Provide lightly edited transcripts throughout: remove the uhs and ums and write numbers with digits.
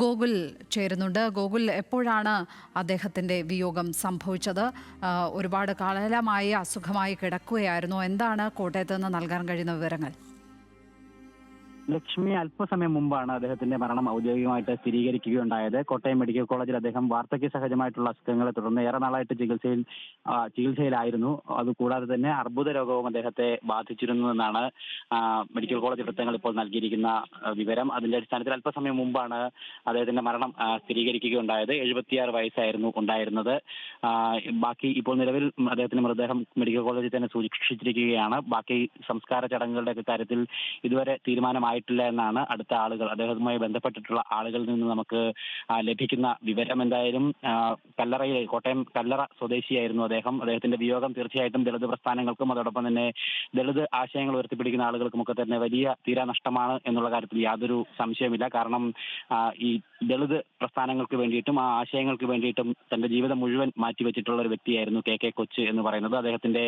ഗോകുൽ ചേരുന്നുണ്ട്. ഗോകുൽ, എപ്പോഴാണ് അദ്ദേഹത്തിന്റെ വിയോഗം സംഭവിച്ചത്? ഒരുപാട് കാലമായി അസുഖമായി കിടക്കുകയായിരുന്നു. എന്താണ് കോട്ടയത്ത് നിന്ന് നൽകാൻ കഴിയുന്ന വിവരങ്ങൾ? ലക്ഷ്മി, അല്പസമയം മുമ്പാണ് അദ്ദേഹത്തിന്റെ മരണം ഔദ്യോഗികമായിട്ട് സ്ഥിരീകരിക്കുകയുണ്ടായത്. കോട്ടയം മെഡിക്കൽ കോളേജിൽ അദ്ദേഹം വാർദ്ധക്യ സഹജമായിട്ടുള്ള അസുഖങ്ങളെ തുടർന്ന് ഏറെ നാളായിട്ട് ചികിത്സയിലായിരുന്നു. അതുകൂടാതെ തന്നെ അർബുദ രോഗവും അദ്ദേഹത്തെ ബാധിച്ചിരുന്നു എന്നാണ് മെഡിക്കൽ കോളേജ് വൃത്തങ്ങൾ ഇപ്പോൾ നൽകിയിരിക്കുന്ന വിവരം. അതിന്റെ അടിസ്ഥാനത്തിൽ അല്പസമയം മുമ്പാണ് അദ്ദേഹത്തിന്റെ മരണം സ്ഥിരീകരിക്കുകയുണ്ടായത്. 76 വയസ്സായിരുന്നു ഉണ്ടായിരുന്നത്. ബാക്കി ഇപ്പോൾ നിലവിൽ അദ്ദേഹത്തിന്റെ മൃതദേഹം മെഡിക്കൽ കോളേജിൽ തന്നെ സൂക്ഷിച്ചിരിക്കുകയാണ്. ബാക്കി സംസ്കാര ചടങ്ങുകളുടെ കാര്യത്തിൽ ഇതുവരെ തീരുമാനമായിട്ടില്ല എന്നാണ് അടുത്ത ആളുകൾ, അദ്ദേഹവുമായി ബന്ധപ്പെട്ടിട്ടുള്ള ആളുകളിൽ നിന്ന് നമുക്ക് ലഭിക്കുന്ന വിവരം. എന്തായാലും കോട്ടയം കല്ലറ സ്വദേശിയായിരുന്നു അദ്ദേഹം. അദ്ദേഹത്തിന്റെ വിയോഗം തീർച്ചയായിട്ടും ദളിത് പ്രസ്ഥാനങ്ങൾക്കും അതോടൊപ്പം തന്നെ ദളിത് ആശയങ്ങൾ ഉയർത്തിപ്പിടിക്കുന്ന ആളുകൾക്കും ഒക്കെ തന്നെ വലിയ തീരാനഷ്ടമാണ് എന്നുള്ള കാര്യത്തിൽ യാതൊരു സംശയമില്ല. കാരണം ഈ ദളിത് പ്രസ്ഥാനങ്ങൾക്ക് വേണ്ടിയിട്ടും ആ ആശയങ്ങൾക്ക് വേണ്ടിയിട്ടും തന്റെ ജീവിതം മുഴുവൻ മാറ്റിവെച്ചിട്ടുള്ള ഒരു വ്യക്തിയായിരുന്നു കെ കൊച്ച് എന്ന് പറയുന്നത്. അദ്ദേഹത്തിന്റെ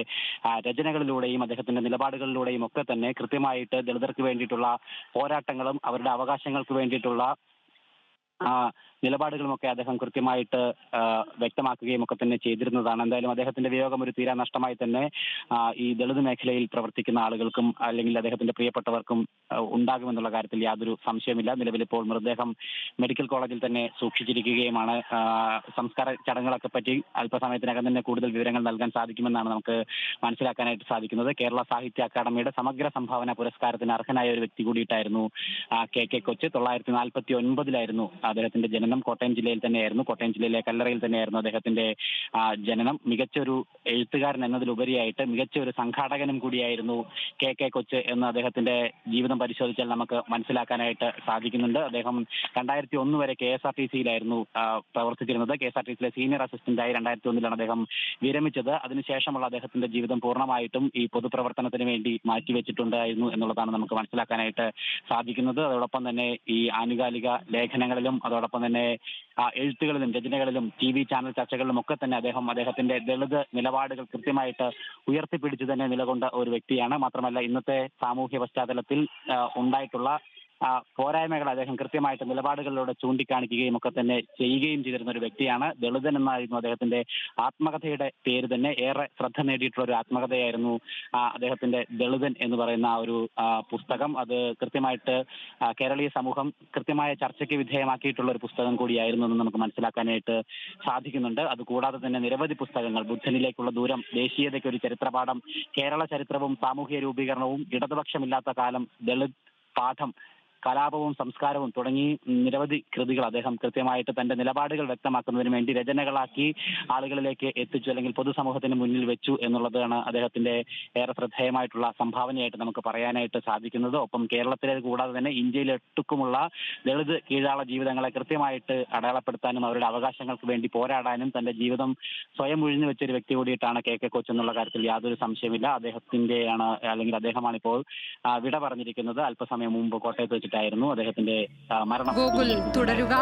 രചനകളിലൂടെയും അദ്ദേഹത്തിന്റെ നിലപാടുകളിലൂടെയും ഒക്കെ തന്നെ കൃത്യമായിട്ട് ദളിതർക്ക് വേണ്ടിയിട്ടുള്ള പോരാട്ടങ്ങളും അവരുടെ അവകാശങ്ങൾക്ക് വേണ്ടിയിട്ടുള്ള നിലപാടുകളുമൊക്കെ അദ്ദേഹം കൃത്യമായിട്ട് വ്യക്തമാക്കുകയും ഒക്കെ തന്നെ ചെയ്തിരുന്നതാണ്. എന്തായാലും അദ്ദേഹത്തിന്റെ വിയോഗം ഒരു തീരാ നഷ്ടമായി തന്നെ ഈ ദളിത് മേഖലയിൽ പ്രവർത്തിക്കുന്ന ആളുകൾക്കും അല്ലെങ്കിൽ അദ്ദേഹത്തിന്റെ പ്രിയപ്പെട്ടവർക്കും ഉണ്ടാകുമെന്നുള്ള കാര്യത്തിൽ യാതൊരു സംശയമില്ല. നിലവിലിപ്പോൾ മൃതദേഹം മെഡിക്കൽ കോളേജിൽ തന്നെ സൂക്ഷിച്ചിരിക്കുകയുമാണ്. സംസ്കാര ചടങ്ങുകളൊക്കെ പറ്റി അല്പസമയത്തിനകം തന്നെ കൂടുതൽ വിവരങ്ങൾ നൽകാൻ സാധിക്കുമെന്നാണ് നമുക്ക് മനസ്സിലാക്കാനായിട്ട് സാധിക്കുന്നത്. കേരള സാഹിത്യ അക്കാദമിയുടെ സമഗ്ര സംഭാവന പുരസ്കാരത്തിന് അർഹനായ ഒരു വ്യക്തി കൂടിയിട്ടായിരുന്നു കെ കൊച്ച്. 1949 അദ്ദേഹത്തിന്റെ ജനനം. കോട്ടയം ജില്ലയിൽ തന്നെയായിരുന്നു. കോട്ടയം ജില്ലയിലെ കല്ലറയിൽ തന്നെയായിരുന്നു അദ്ദേഹത്തിന്റെ ജനനം. മികച്ചൊരു എഴുത്തുകാരൻ എന്നതിലുപരിയായിട്ട് മികച്ച ഒരു സംഘാടകനും കൂടിയായിരുന്നു കെ കൊച്ച് എന്ന് അദ്ദേഹത്തിന്റെ ജീവിതം പരിശോധിച്ചാൽ നമുക്ക് മനസ്സിലാക്കാനായിട്ട് സാധിക്കുന്നുണ്ട്. അദ്ദേഹം 2001 വരെ KSRTCയിലായിരുന്നു പ്രവർത്തിച്ചിരുന്നത്. KSRTCയിലെ സീനിയർ അസിസ്റ്റന്റായി 2001 അദ്ദേഹം വിരമിച്ചത്. അതിനുശേഷമുള്ള അദ്ദേഹത്തിന്റെ ജീവിതം പൂർണ്ണമായിട്ടും ഈ പൊതുപ്രവർത്തനത്തിന് വേണ്ടി മാറ്റിവെച്ചിട്ടുണ്ടായിരുന്നു എന്നുള്ളതാണ് നമുക്ക് മനസ്സിലാക്കാനായിട്ട് സാധിക്കുന്നത്. അതോടൊപ്പം തന്നെ ഈ ആനുകാലിക ലേഖനങ്ങളിലും അതോടൊപ്പം തന്നെ എഴുത്തുകളിലും രചനകളിലും TV ചാനൽ ചർച്ചകളിലും ഒക്കെ തന്നെ അദ്ദേഹത്തിന്റെ ദളിത് നിലപാടുകൾ കൃത്യമായിട്ട് ഉയർത്തിപ്പിടിച്ച് തന്നെ നിലകൊണ്ട ഒരു വ്യക്തിയാണ്. മാത്രമല്ല ഇന്നത്തെ സാമൂഹ്യ പശ്ചാത്തലത്തിൽ ഉണ്ടായിട്ടുള്ള പോരായ്മകൾ അദ്ദേഹം കൃത്യമായിട്ട് നിലപാടുകളിലൂടെ ചൂണ്ടിക്കാണിക്കുകയും ഒക്കെ തന്നെ ചെയ്യുകയും ചെയ്തിരുന്ന ഒരു വ്യക്തിയാണ്. ദളിതൻ എന്നായിരുന്നു അദ്ദേഹത്തിന്റെ ആത്മകഥയുടെ പേര് തന്നെ. ഏറെ ശ്രദ്ധ നേടിയിട്ടുള്ള ഒരു ആത്മകഥയായിരുന്നു അദ്ദേഹത്തിന്റെ ദളിതൻ എന്ന് പറയുന്ന ഒരു പുസ്തകം. അത് കൃത്യമായിട്ട് കേരളീയ സമൂഹം കൃത്യമായ ചർച്ചയ്ക്ക് വിധേയമാക്കിയിട്ടുള്ള ഒരു പുസ്തകം കൂടിയായിരുന്നു എന്ന് നമുക്ക് മനസ്സിലാക്കാനായിട്ട് സാധിക്കുന്നുണ്ട്. അതുകൂടാതെ തന്നെ നിരവധി പുസ്തകങ്ങൾ, ബുദ്ധനിലേക്കുള്ള ദൂരം, ദേശീയതയ്ക്ക് ഒരു ചരിത്രപാഠം, കേരള ചരിത്രവും സാമൂഹ്യ രൂപീകരണവും, ഇടതുപക്ഷമില്ലാത്ത കാലം, ദളിത് പാഠം, കലാപവും സംസ്കാരവും തുടങ്ങി നിരവധി കൃതികൾ അദ്ദേഹം കൃത്യമായിട്ട് തന്റെ നിലപാടുകൾ വ്യക്തമാക്കുന്നതിന് വേണ്ടി രചനകളാക്കി ആളുകളിലേക്ക് എത്തിച്ചു അല്ലെങ്കിൽ പൊതുസമൂഹത്തിന് മുന്നിൽ വെച്ചു എന്നുള്ളതാണ് അദ്ദേഹത്തിന്റെ ഏറെ ശ്രദ്ധേയമായിട്ടുള്ള സംഭാവനയായിട്ട് നമുക്ക് പറയാനായിട്ട് സാധിക്കുന്നത്. ഒപ്പം കേരളത്തിലെ കൂടാതെ തന്നെ ഇന്ത്യയിലൊട്ടുക്കുമുള്ള ദളിത് കീഴാള ജീവിതങ്ങളെ കൃത്യമായിട്ട് അടയാളപ്പെടുത്താനും അവരുടെ അവകാശങ്ങൾക്ക് വേണ്ടി പോരാടാനും തന്റെ ജീവിതം സ്വയം ഒഴിഞ്ഞു വെച്ചൊരു വ്യക്തി കൂടിയിട്ടാണ് കെ കൊച്ച് എന്നുള്ള കാര്യത്തിൽ യാതൊരു സംശയമില്ല. അദ്ദേഹമാണ് ഇപ്പോൾ വിട പറഞ്ഞിരിക്കുന്നത്. അല്പസമയം മുമ്പ് കോട്ടയത്ത് വെച്ചിട്ടായിരുന്നു അദ്ദേഹത്തിന്റെ മരണം. ഗോകുൽ, തുടരുക.